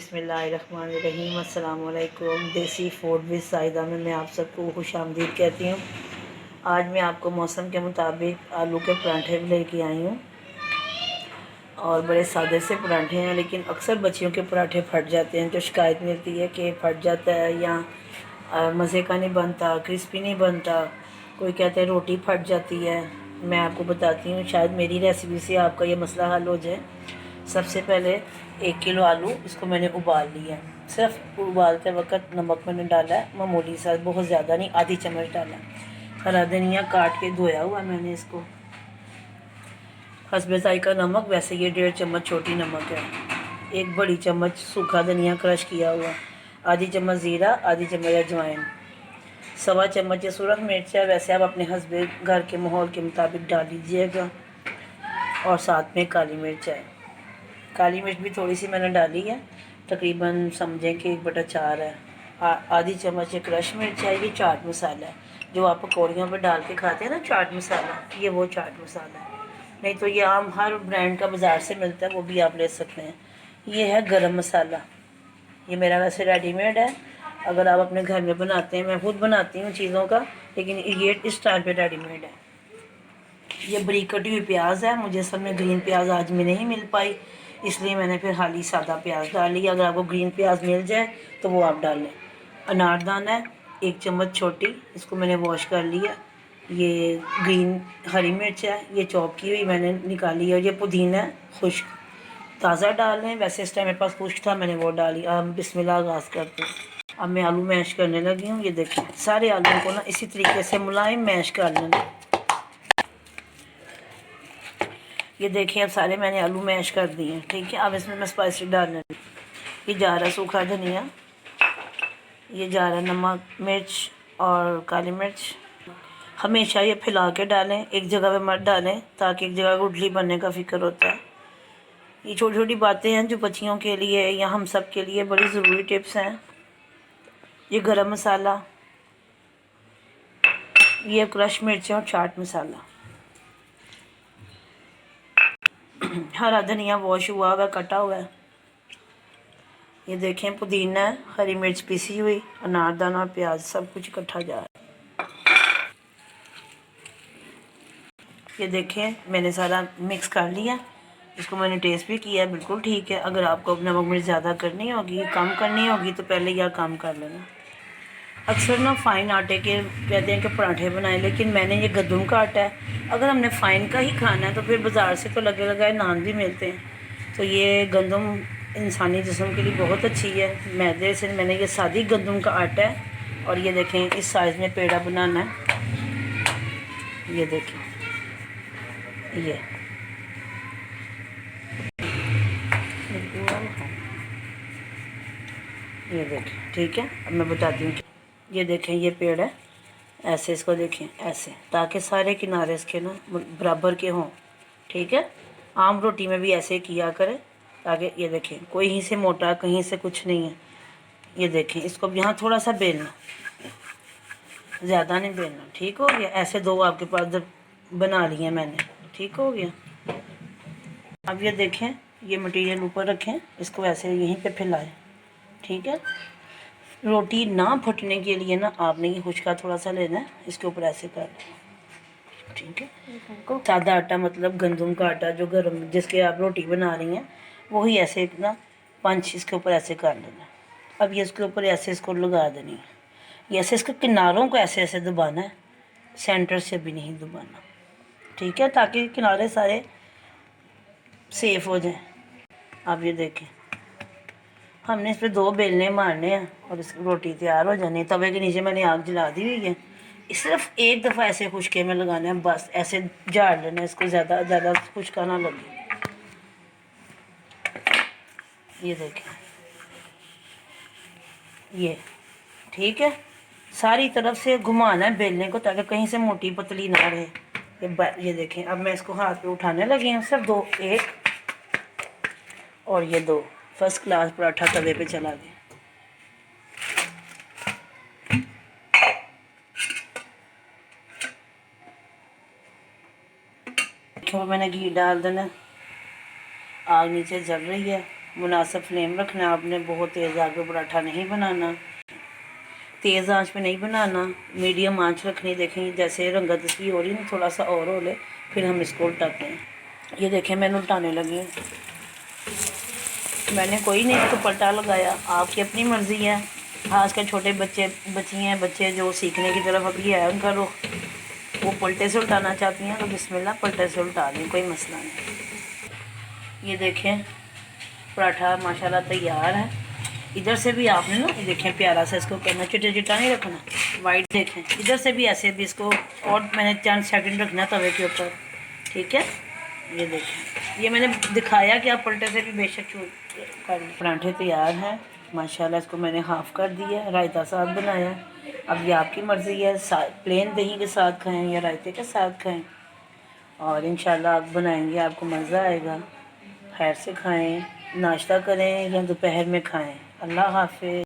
बिस्मिल्लाहिर्रहमानिर्रहीम। अस्सलाम वालेकुम। देसी फूड विद साहिदा में मैं आप सबको खुशामदीद कहती हूँ। आज मैं आपको मौसम के मुताबिक आलू के पराठे लेके आई हूँ और बड़े सादे से पराठे हैं, लेकिन अक्सर बच्चियों के पराठे फट जाते हैं। जो शिकायत मिलती है कि फट जाता है या मज़े का नहीं बनता, क्रिस्पी नहीं बनता, कोई कहते हैं रोटी फट जाती है। मैं आपको बताती हूँ, शायद मेरी रेसिपी से आपका ये मसला हल हो जाए। सबसे पहले 1 किलो आलू इसको मैंने उबाल लिया है। सिर्फ उबालते वक्त नमक मैंने डाला है मामूली सा, बहुत ज़्यादा नहीं, आधी चम्मच डाला है। हरा धनिया काट के धोया हुआ मैंने इसको। हस्बे जायका नमक, वैसे ये 1.5 चम्मच छोटी नमक है। 1 बड़ी चम्मच सूखा धनिया क्रश किया हुआ, आधी चम्मच ज़ीरा, आधी चम्मच अजवाइन, 1.25 चम्मच ये सूरख मिर्च है। वैसे आप अपने हस्बे घर के माहौल के मुताबिक डाल लीजिएगा। और साथ में काली मिर्च है, काली मिर्च भी थोड़ी सी मैंने डाली है, तकरीबन समझें कि 1/4 है। आधी चम्मच ये क्रश मिर्च है। ये चाट मसाला है, जो आप पकौड़ियों पे डाल के खाते हैं ना, चाट मसाला, ये वो चाट मसाला है। नहीं तो ये आम हर ब्रांड का बाज़ार से मिलता है, वो भी आप ले सकते हैं। ये है गरम मसाला, ये मेरा वैसे रेडीमेड है। अगर आप अपने घर में बनाते हैं, मैं खुद बनाती हूँ चीज़ों का, लेकिन ये इस टाइम पे रेडीमेड है। ये बरीक कटी हुई प्याज है, मुझे असल में ग्रीन प्याज आज में नहीं मिल पाई, इसलिए मैंने फिर हाली सादा प्याज डाल लिया। अगर आपको ग्रीन प्याज मिल जाए तो वो आप डाल लें। अनारदाना है 1 चम्मच छोटी, इसको मैंने वॉश कर लिया। ये ग्रीन हरी मिर्च है, ये चॉप की हुई मैंने निकाली है। और ये पुदीना है खुश्क, ताज़ा डाल लें। वैसे इस टाइम मेरे पास खुश्क था, मैंने वो डाली। अब बिस्मिल्लाह आगाज़ करते हैं। अब मैं आलू मैश करने लगी हूँ। ये देखिए, सारे आलू को ना इसी तरीके से मुलायम मैश कर लेना। ये देखिए, अब सारे मैंने आलू मैश कर दिए, ठीक है। अब इसमें मैं स्पाइसी डालने लगी। ये जा रहा है सूखा धनिया, ये जा रहा है नमक, मिर्च और काली मिर्च। हमेशा ये फैला के डालें, एक जगह पे मत डालें, ताकि एक जगह गुठली बनने का फिक्र होता है। ये छोटी छोटी बातें हैं जो बच्चियों के लिए या हम सब के लिए बड़ी ज़रूरी टिप्स हैं। ये गरम मसाला, ये क्रश मिर्चें और चाट मसाला। हरा धनिया वॉश हुआ हुआ, कटा हुआ है। ये देखें, पुदीना है, हरी मिर्च पीसी हुई, अनारदाना और प्याज, सब कुछ इकट्ठा जा रहा है। ये देखें, मैंने सारा मिक्स कर लिया। इसको मैंने टेस्ट भी किया, बिल्कुल ठीक है। अगर आपको नमक मिर्च ज़्यादा करनी होगी, कम करनी होगी, तो पहले यह कम कर लेना। अक्सर ना फ़ाइन आटे के कहते हैं कि पराठे बनाएं, लेकिन मैंने ये गंदम का आटा है। अगर हमने फ़ाइन का ही खाना है तो फिर बाज़ार से तो लगे लगाए नान भी मिलते हैं। तो ये गंदम इंसानी जिस्म के लिए बहुत अच्छी है। मैदे से मैंने ये सादी गंदम का आटा है। और ये देखें, इस साइज़ में पेड़ा बनाना है। ये देखें, ये देखें, ठीक है। अब मैं बताती हूँ। ये देखें, ये पेड़ है, ऐसे इसको देखें, ऐसे, ताकि सारे किनारे इसके ना बराबर के हों, ठीक है। आम रोटी में भी ऐसे किया करें, ताकि ये देखें, कोई कहीं से मोटा, कहीं से कुछ नहीं है। ये देखें, इसको अब यहाँ थोड़ा सा बेलना, ज़्यादा नहीं बेलना, ठीक हो गया। ऐसे 2 आपके पास बना लिए मैंने, ठीक हो गया। अब ये देखें, ये मटेरियल ऊपर रखें, इसको ऐसे यहीं पे फैलाएं, ठीक है। रोटी ना फटने के लिए ना आपने ये खुशका थोड़ा सा लेना है, इसके ऊपर ऐसे कर लेना, ठीक है। सादा आटा मतलब गंदम का आटा, जो गर्म जिसके आप रोटी बना रही हैं, वही ऐसे ना पंच इसके ऊपर ऐसे कर लेना। अब ये इसके ऊपर ऐसे इसको लगा देनी है। ये ऐसे इसके किनारों को ऐसे ऐसे दबाना है, सेंटर से भी नहीं दबाना, ठीक है, ताकि किनारे सारे सेफ हो जाएं। अब ये देखें, हमने इस पर 2 बेलने मारने हैं और इसकी रोटी तैयार हो जानी है। तवे के नीचे मैंने आग जला दी हुई है। सिर्फ एक दफ़ा ऐसे खुशके में लगाना है, बस ऐसे झाड़ लेना है इसको, ज़्यादा ज़्यादा खुशका ना लगे। ये देखें, ये ठीक है। सारी तरफ से घुमाना है बेलने को, ताकि कहीं से मोटी पतली ना रहे। ये देखें, अब मैं इसको हाथ पे उठाने लगी हूँ। सिर्फ 2, 1 और ये 2, फर्स्ट क्लास पराठा तवे पे चला गया। देखो, मैंने घी डाल देना, आग नीचे जल रही है। मुनासिब फ्लेम रखना आपने, बहुत तेज़ आग पे पराठा नहीं बनाना, तेज़ आंच पे नहीं बनाना, मीडियम आंच रखनी। देखें जैसे रंगत इसकी हो रही ना, थोड़ा सा और हो ले फिर हम इसको उल्टाते हैं। ये देखें मैंने उल्टाने लगी हूँ, मैंने कोई नहीं इसको पलटा लगाया, आपकी अपनी मर्ज़ी है। खासकर छोटे बच्चे जो सीखने की तरफ अभी है उनका रुख, वो पलटे से उल्टाना चाहती हैं तो बिस्मिल्लाह पलटे से उल्टा दें, कोई मसला नहीं। ये देखें पराठा माशाल्लाह तैयार है। इधर से भी आपने ना, ये देखें प्यारा सा इसको करना, चिटा चिटा नहीं रखना, वाइट देखें। इधर से भी ऐसे भी इसको, और मैंने चंद सेकंड रखना तवे के ऊपर, ठीक है। ये देखें, ये मैंने दिखाया कि आप पलटे से भी बेशक कर लें। पराठे तैयार हैं माशाल्लाह। इसको मैंने हाफ़ कर दिया, रायता साथ बनाया। अब ये आपकी मर्ज़ी है, प्लेन दही के साथ खाएं या रायते के साथ खाएं, और इंशाल्लाह आप बनाएंगे आपको मज़ा आएगा। खैर से खाएं, नाश्ता करें या दोपहर में खाएं। अल्लाह हाफ़िज़।